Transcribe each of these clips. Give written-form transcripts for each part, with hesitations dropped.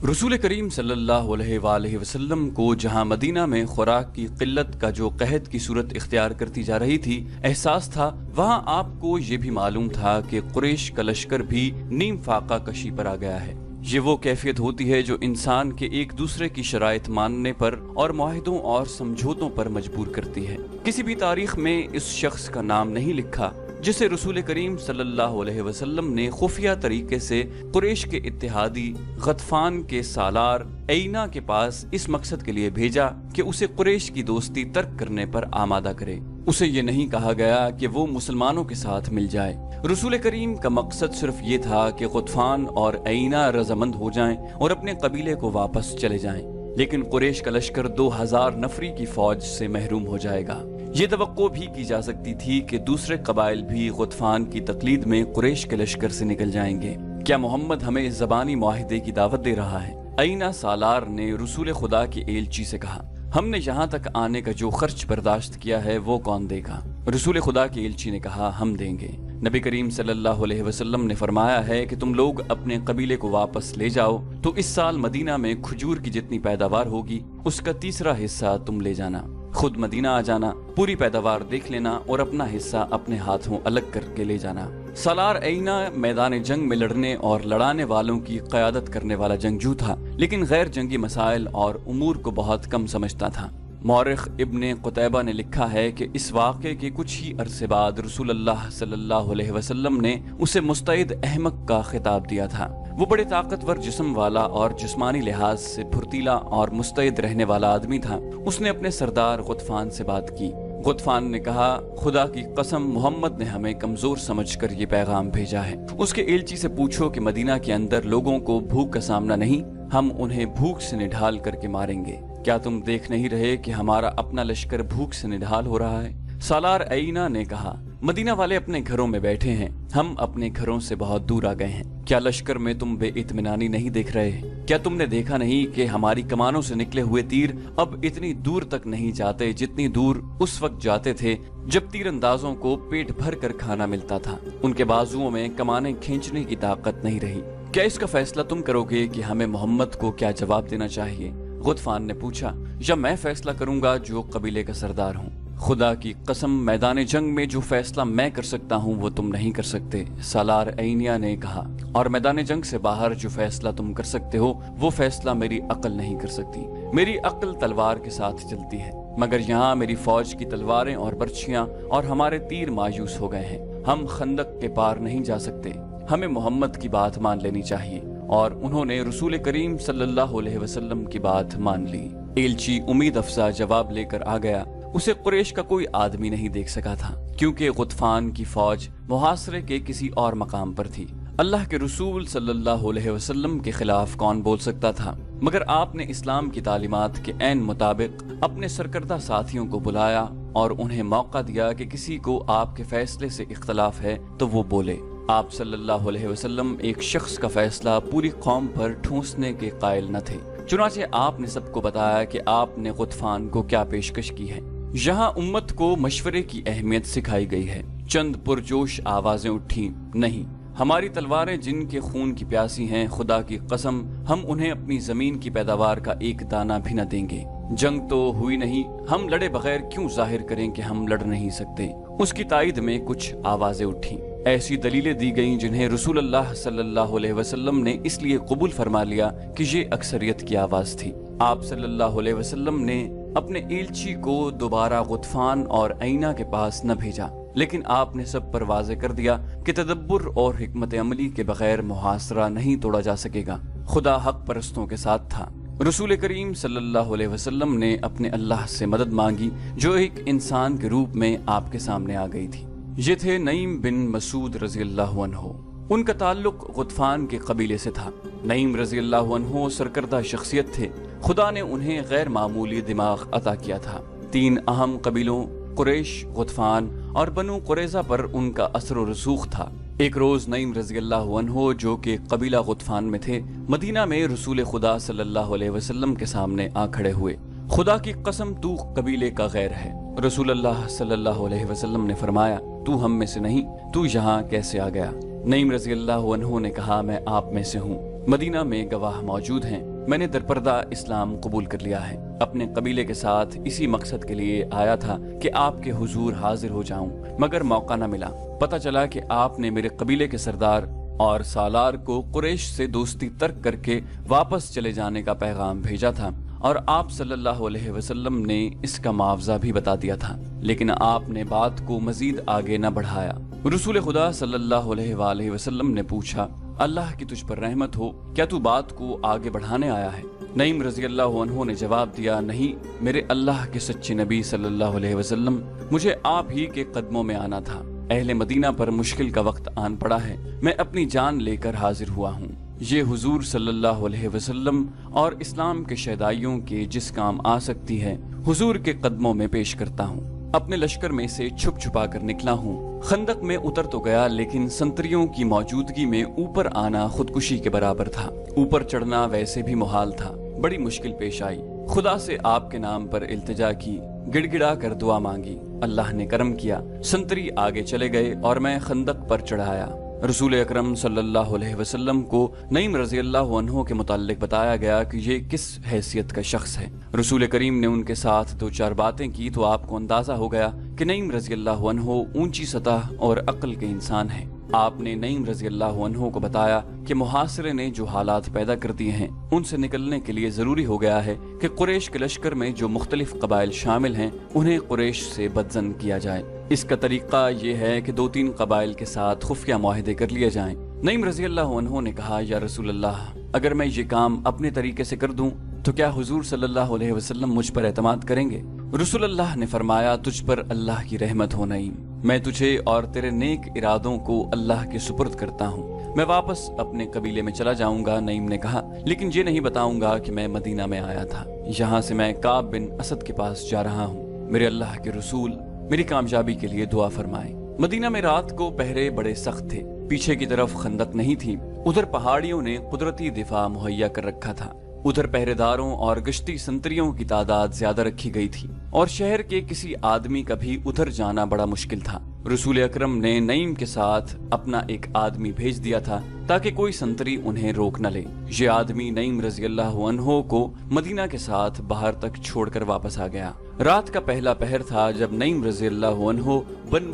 رسول کریم صلی اللہ علیہ وآلہ وسلم کو جہاں مدینہ میں خوراک کی قلت کا جو قحط کی صورت اختیار کرتی جا رہی تھی احساس تھا، وہاں آپ کو یہ بھی معلوم تھا کہ قریش کا لشکر بھی نیم فاقہ کشی پر آ گیا ہے۔ یہ وہ کیفیت ہوتی ہے جو انسان کے ایک دوسرے کی شرائط ماننے پر اور معاہدوں اور سمجھوتوں پر مجبور کرتی ہے۔ کسی بھی تاریخ میں اس شخص کا نام نہیں لکھا جسے رسول کریم صلی اللہ علیہ وسلم نے خفیہ طریقے سے قریش کے اتحادی غطفان کے سالار عینہ کے پاس اس مقصد کے لیے بھیجا کہ اسے قریش کی دوستی ترک کرنے پر آمادہ کرے۔ اسے یہ نہیں کہا گیا کہ وہ مسلمانوں کے ساتھ مل جائے۔ رسول کریم کا مقصد صرف یہ تھا کہ غطفان اور عینہ رضامند ہو جائیں اور اپنے قبیلے کو واپس چلے جائیں، لیکن قریش کا لشکر 2000 نفری کی فوج سے محروم ہو جائے گا۔ یہ توقع بھی کی جا سکتی تھی کہ دوسرے قبائل بھی غطفان کی تقلید میں قریش کے لشکر سے نکل جائیں گے۔ کیا محمد ہمیں اس زبانی معاہدے کی دعوت دے رہا ہے؟ عینہ سالار نے رسول خدا کے ایلچی سے کہا، ہم نے یہاں تک آنے کا جو خرچ برداشت کیا ہے وہ کون دے گا؟ رسول خدا کے ایلچی نے کہا، ہم دیں گے۔ نبی کریم صلی اللہ علیہ وسلم نے فرمایا ہے کہ تم لوگ اپنے قبیلے کو واپس لے جاؤ تو اس سال مدینہ میں کھجور کی جتنی پیداوار ہوگی اس کا تیسرا حصہ تم لے جانا، خود مدینہ آ جانا، پوری پیداوار دیکھ لینا اور اپنا حصہ اپنے ہاتھوں الگ کر کے لے جانا۔ سالار عینہ میدان جنگ میں لڑنے اور لڑانے والوں کی قیادت کرنے والا جنگجو تھا، لیکن غیر جنگی مسائل اور امور کو بہت کم سمجھتا تھا۔ مورخ ابن قتیبہ نے لکھا ہے کہ اس واقعے کے کچھ ہی عرصے بعد رسول اللہ صلی اللہ علیہ وسلم نے اسے مستعد احمق کا خطاب دیا تھا۔ وہ بڑے طاقتور جسم والا اور جسمانی لحاظ سے پھرتیلا اور مستعد رہنے والا آدمی تھا۔ اس نے اپنے سردار غطفان سے بات کی۔ غطفان نے کہا، خدا کی قسم محمد نے ہمیں کمزور سمجھ کر یہ پیغام بھیجا ہے۔ اس کے ایلچی سے پوچھو کہ مدینہ کے اندر لوگوں کو بھوک کا سامنا نہیں، ہم انہیں بھوک سے نڈھال کر کے ماریں گے۔ کیا تم دیکھ نہیں رہے کہ ہمارا اپنا لشکر بھوک سے نڈھال ہو رہا ہے؟ سالار عینہ نے کہا، مدینہ والے اپنے گھروں میں بیٹھے ہیں، ہم اپنے گھروں سے بہت دور آ گئے ہیں۔ کیا لشکر میں تم بے اطمینانی نہیں دیکھ رہے؟ کیا تم نے دیکھا نہیں کہ ہماری کمانوں سے نکلے ہوئے تیر اب اتنی دور تک نہیں جاتے جتنی دور اس وقت جاتے تھے جب تیر اندازوں کو پیٹ بھر کر کھانا ملتا تھا؟ ان کے بازوؤں میں کمانیں کھینچنے کی طاقت نہیں رہی۔ کیا اس کا فیصلہ تم کرو گے کہ ہمیں محمد کو کیا جواب دینا چاہیے؟ غطفان نے پوچھا، یا میں فیصلہ کروں گا جو قبیلے کا سردار ہوں؟ خدا کی قسم میدان جنگ میں جو فیصلہ میں کر سکتا ہوں وہ تم نہیں کر سکتے، سالار عینہ نے کہا، اور میدان جنگ سے باہر جو فیصلہ تم کر سکتے ہو وہ فیصلہ میری عقل نہیں کر سکتی۔ میری عقل تلوار کے ساتھ چلتی ہے، مگر یہاں میری فوج کی تلواریں اور برچھیاں اور ہمارے تیر مایوس ہو گئے ہیں۔ ہم خندق کے پار نہیں جا سکتے، ہمیں محمد کی بات مان لینی چاہیے۔ اور انہوں نے رسول کریم صلی اللہ علیہ وسلم کی بات مان لی۔ ایلچی امید افزا جواب لے کر آ گیا۔ اسے قریش کا کوئی آدمی نہیں دیکھ سکا تھا، کیونکہ غطفان کی فوج محاصرے کے کسی اور مقام پر تھی۔ اللہ کے رسول صلی اللہ علیہ وسلم کے خلاف کون بول سکتا تھا؟ مگر آپ نے اسلام کی تعلیمات کے عین مطابق اپنے سرکردہ ساتھیوں کو بلایا اور انہیں موقع دیا کہ کسی کو آپ کے فیصلے سے اختلاف ہے تو وہ بولے۔ آپ صلی اللہ علیہ وسلم ایک شخص کا فیصلہ پوری قوم پر ٹھونسنے کے قائل نہ تھے، چنانچہ آپ نے سب کو بتایا کہ آپ نے غطفان کو کیا پیشکش کی ہے۔ یہاں امت کو مشورے کی اہمیت سکھائی گئی ہے۔ چند پرجوش آوازیں اٹھیں، نہیں، ہماری تلواریں جن کے خون کی پیاسی ہیں، خدا کی قسم ہم انہیں اپنی زمین کی پیداوار کا ایک دانہ بھی نہ دیں گے۔ جنگ تو ہوئی نہیں، ہم لڑے بغیر کیوں ظاہر کریں کہ ہم لڑ نہیں سکتے؟ اس کی تائید میں کچھ آوازیں اٹھیں۔ ایسی دلیلیں دی گئیں جنہیں رسول اللہ صلی اللہ علیہ وسلم نے اس لیے قبول فرما لیا کہ یہ اکثریت کی آواز تھی۔ آپ صلی اللہ علیہ وسلم نے اپنے ایلچی کو دوبارہ غطفان اور عینہ کے پاس نہ بھیجا، لیکن آپ نے سب پر واضح کر دیا کہ تدبر اور حکمت عملی کے بغیر محاصرہ نہیں توڑا جا سکے گا۔ خدا حق پرستوں کے ساتھ تھا۔ رسول کریم صلی اللہ علیہ وسلم نے اپنے اللہ سے مدد مانگی جو ایک انسان کے روپ میں آپ کے سامنے آ گئی تھی۔ یہ تھے نعیم بن مسعود رضی اللہ عنہ۔ ان کا تعلق غطفان کے قبیلے سے تھا۔ نعیم رضی اللہ عنہ سرکردہ شخصیت تھے۔ خدا نے انہیں غیر معمولی دماغ عطا کیا تھا۔ 3 اہم قبیلوں قریش، غطفان اور بنو قریظہ پر ان کا اثر و رسوخ تھا۔ ایک روز نعیم رضی اللہ عنہ جو کہ قبیلہ غطفان میں تھے، مدینہ میں رسول خدا صلی اللہ علیہ وسلم کے سامنے آ کھڑے ہوئے۔ خدا کی قسم تو قبیلے کا غیر ہے۔ رسول اللہ صلی اللہ علیہ وسلم نے فرمایا، تو ہم میں سے نہیں، تو یہاں کیسے آ گیا؟ نعیم رضی اللہ عنہ نے کہا، میں آپ میں سے ہوں، مدینہ میں گواہ موجود ہیں۔ میں نے درپردہ اسلام قبول کر لیا ہے۔ اپنے قبیلے کے ساتھ اسی مقصد کے لیے آیا تھا کہ آپ کے حضور حاضر ہو جاؤں، مگر موقع نہ ملا۔ پتہ چلا کہ آپ نے میرے قبیلے کے سردار اور سالار کو قریش سے دوستی ترک کر کے واپس چلے جانے کا پیغام بھیجا تھا، اور آپ صلی اللہ علیہ وسلم نے اس کا معاوضہ بھی بتا دیا تھا، لیکن آپ نے بات کو مزید آگے نہ بڑھایا۔ رسول خدا صلی اللہ علیہ وآلہ وسلم نے پوچھا، اللہ کی تجھ پر رحمت ہو، کیا تو بات کو آگے بڑھانے آیا ہے؟ نعیم رضی اللہ عنہ نے جواب دیا، نہیں میرے اللہ کے سچے نبی صلی اللہ علیہ وسلم، مجھے آپ ہی کے قدموں میں آنا تھا۔ اہل مدینہ پر مشکل کا وقت آن پڑا ہے، میں اپنی جان لے کر حاضر ہوا ہوں۔ یہ حضور صلی اللہ علیہ وسلم اور اسلام کے شہدائیوں کے جس کام آ سکتی ہے، حضور کے قدموں میں پیش کرتا ہوں۔ اپنے لشکر میں سے چھپ چھپا کر نکلا ہوں۔ خندق میں اتر تو گیا، لیکن سنتریوں کی موجودگی میں اوپر آنا خودکشی کے برابر تھا۔ اوپر چڑھنا ویسے بھی محال تھا۔ بڑی مشکل پیش آئی۔ خدا سے آپ کے نام پر التجا کی، گڑ گڑا کر دعا مانگی۔ اللہ نے کرم کیا، سنتری آگے چلے گئے اور میں خندق پر چڑھایا۔ رسول اکرم صلی اللہ علیہ وسلم کو نعیم رضی اللہ عنہ کے متعلق بتایا گیا کہ یہ کس حیثیت کا شخص ہے۔ رسول کریم نے ان کے ساتھ دو چار باتیں کی تو آپ کو اندازہ ہو گیا کہ نعیم رضی اللہ عنہ اونچی سطح اور عقل کے انسان ہیں۔ آپ نے نعیم رضی اللہ عنہ کو بتایا کہ محاصرے نے جو حالات پیدا کر دیے ہیں، ان سے نکلنے کے لیے ضروری ہو گیا ہے کہ قریش کے لشکر میں جو مختلف قبائل شامل ہیں انہیں قریش سے بدظن کیا جائے۔ اس کا طریقہ یہ ہے کہ 2-3 قبائل کے ساتھ خفیہ معاہدے کر لیے جائیں۔ نعیم رضی اللہ عنہ نے کہا، یا رسول اللہ، اگر میں یہ کام اپنے طریقے سے کر دوں تو کیا حضور صلی اللہ علیہ وسلم مجھ پر اعتماد کریں گے؟ رسول اللہ نے فرمایا، تجھ پر اللہ کی رحمت ہو نعیم، میں تجھے اور تیرے نیک ارادوں کو اللہ کے سپرد کرتا ہوں، میں واپس اپنے قبیلے میں چلا جاؤں گا۔ نعیم نے کہا، لیکن یہ نہیں بتاؤں گا کہ میں مدینہ میں آیا تھا، یہاں سے میں کعب بن اسد کے پاس جا رہا ہوں، میرے اللہ کے رسول میری کامیابی کے لیے دعا فرمائیں۔ مدینہ میں رات کو پہرے بڑے سخت تھے، پیچھے کی طرف خندق نہیں تھی، ادھر پہاڑیوں نے قدرتی دفاع مہیا کر رکھا تھا، ادھر پہرے داروں اور گشتی سنتریوں کی تعداد زیادہ رکھی گئی تھی، اور شہر کے کسی آدمی کا بھی ادھر جانا بڑا مشکل تھا۔ رسول اکرم نے نعیم کے ساتھ اپنا ایک آدمی بھیج دیا تھا تاکہ کوئی سنتری انہیں روک نہ لے۔ یہ آدمی نعیم رضی اللہ عنہ کو مدینہ کے ساتھ باہر تک چھوڑ کر واپس آ گیا۔ رات کا پہلا پہر تھا جب نعیم رضی اللہ عنہ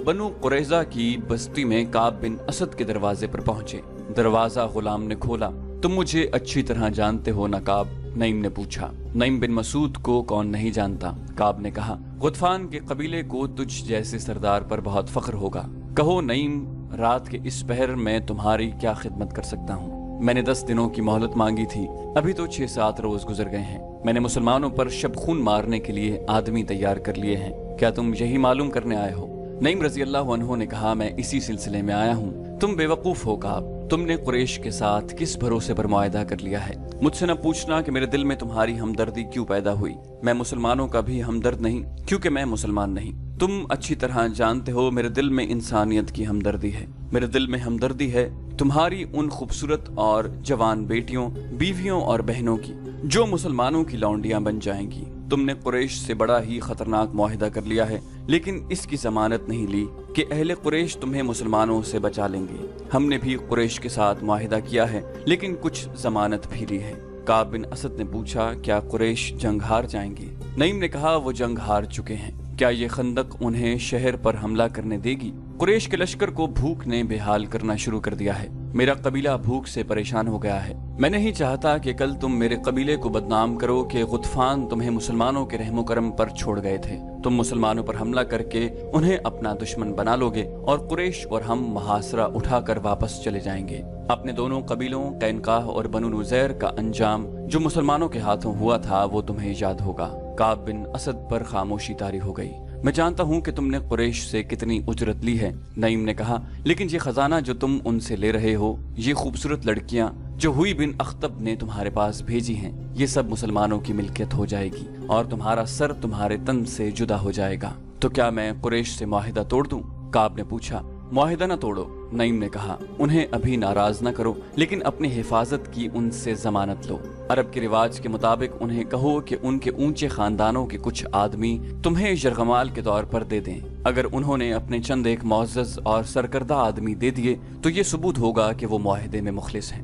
بنو قریظہ کی بستی میں کعب بن اسد کے دروازے پر پہنچے۔ دروازہ غلام نے کھولا۔ تم مجھے اچھی طرح جانتے ہو نا کعب؟ نعیم نے پوچھا۔ نعیم بن مسعود کو کون نہیں جانتا؟ کعب نے کہا، غطفان کے قبیلے کو تجھ جیسے سردار پر بہت فخر ہوگا۔ کہو نعیم، رات کے اس پہر میں تمہاری کیا خدمت کر سکتا ہوں؟ میں نے 10 دنوں کی مہلت مانگی تھی، ابھی تو 6-7 روز گزر گئے ہیں۔ میں نے مسلمانوں پر شب خون مارنے کے لیے آدمی تیار کر لیے ہیں، کیا تم یہی معلوم کرنے آئے ہو؟ نعیم رضی اللہ عنہ نے کہا، میں اسی سلسلے میں آیا ہوں۔ تم بے وقوف ہو کعب، تم نے قریش کے ساتھ کس بھروسے پر معاہدہ کر لیا ہے؟ مجھ سے نہ پوچھنا کہ میرے دل میں تمہاری ہمدردی کیوں پیدا ہوئی۔ میں مسلمانوں کا بھی ہمدرد نہیں، کیونکہ میں مسلمان نہیں۔ تم اچھی طرح جانتے ہو میرے دل میں انسانیت کی ہمدردی ہے۔ میرے دل میں ہمدردی ہے تمہاری ان خوبصورت اور جوان بیٹیوں، بیویوں اور بہنوں کی جو مسلمانوں کی لونڈیاں بن جائیں گی۔ تم نے قریش سے بڑا ہی خطرناک معاہدہ کر لیا ہے، لیکن اس کی ضمانت نہیں لی کہ اہل قریش تمہیں مسلمانوں سے بچا لیں گے۔ ہم نے بھی قریش کے ساتھ معاہدہ کیا ہے، لیکن کچھ ضمانت بھی لی ہے۔ کعب بن اسد نے پوچھا، کیا قریش جنگ ہار جائیں گے؟ نعیم نے کہا، وہ جنگ ہار چکے ہیں۔ کیا یہ خندق انہیں شہر پر حملہ کرنے دے گی؟ قریش کے لشکر کو بھوک نے بے حال کرنا شروع کر دیا ہے۔ میرا قبیلہ بھوک سے پریشان ہو گیا ہے۔ میں نہیں چاہتا کہ کل تم میرے قبیلے کو بدنام کرو کہ غطفان تمہیں مسلمانوں کے رحم و کرم پر چھوڑ گئے تھے۔ تم مسلمانوں پر حملہ کر کے انہیں اپنا دشمن بنا لوگے اور قریش اور ہم محاصرہ اٹھا کر واپس چلے جائیں گے۔ اپنے دونوں قبیلوں قینقاع اور بنو نذیر کا انجام جو مسلمانوں کے ہاتھوں ہوا تھا وہ تمہیں یاد ہوگا۔ کعب بن اسد پر خاموشی طاری ہو گئی۔ میں جانتا ہوں کہ تم نے قریش سے کتنی اجرت لی ہے، نعیم نے کہا، لیکن یہ خزانہ جو تم ان سے لے رہے ہو، یہ خوبصورت لڑکیاں جو ہوئی بن اخطب نے تمہارے پاس بھیجی ہیں، یہ سب مسلمانوں کی ملکیت ہو جائے گی اور تمہارا سر تمہارے تن سے جدا ہو جائے گا۔ تو کیا میں قریش سے معاہدہ توڑ دوں؟ کعب نے پوچھا۔ معاہدہ نہ توڑو، نعیم نے کہا، انہیں ابھی ناراض نہ کرو، لیکن اپنی حفاظت کی ان سے ضمانت لو۔ عرب کے رواج کے مطابق انہیں کہو کہ ان کے اونچے خاندانوں کے کچھ آدمی تمہیں یرغمال کے طور پر دے دیں۔ اگر انہوں نے اپنے چند ایک معزز اور سرکردہ آدمی دے دیے تو یہ ثبوت ہوگا کہ وہ معاہدے میں مخلص ہیں۔